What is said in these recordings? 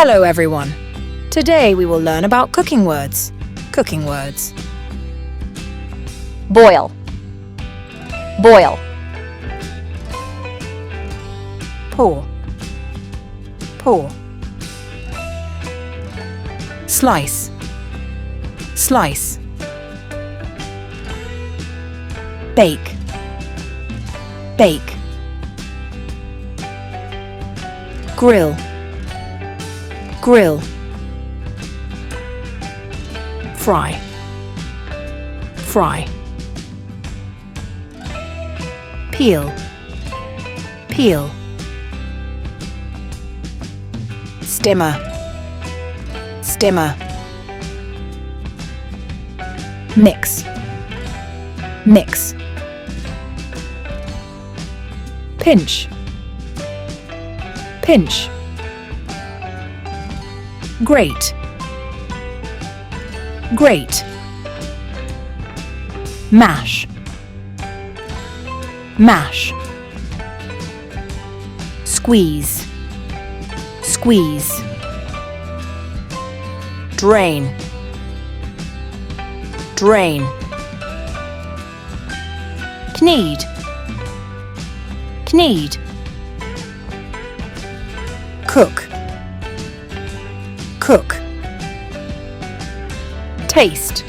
Hello everyone! Today we will learn about cooking words. Cooking words. Boil, boil, Pour. Pour. Slice. Slice. Bake. Bake. Grill. Grill. Fry. Fry. Peel. Peel. Simmer. Simmer. Mix. Mix. Pinch. Pinch. Grate. Grate. Mash. Mash. Squeeze. Squeeze. Drain. Drain. Knead. Knead. Cook. Cook. Taste.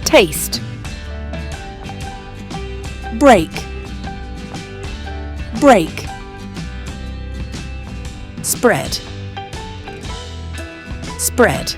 Taste. Break. Break. Spread. Spread.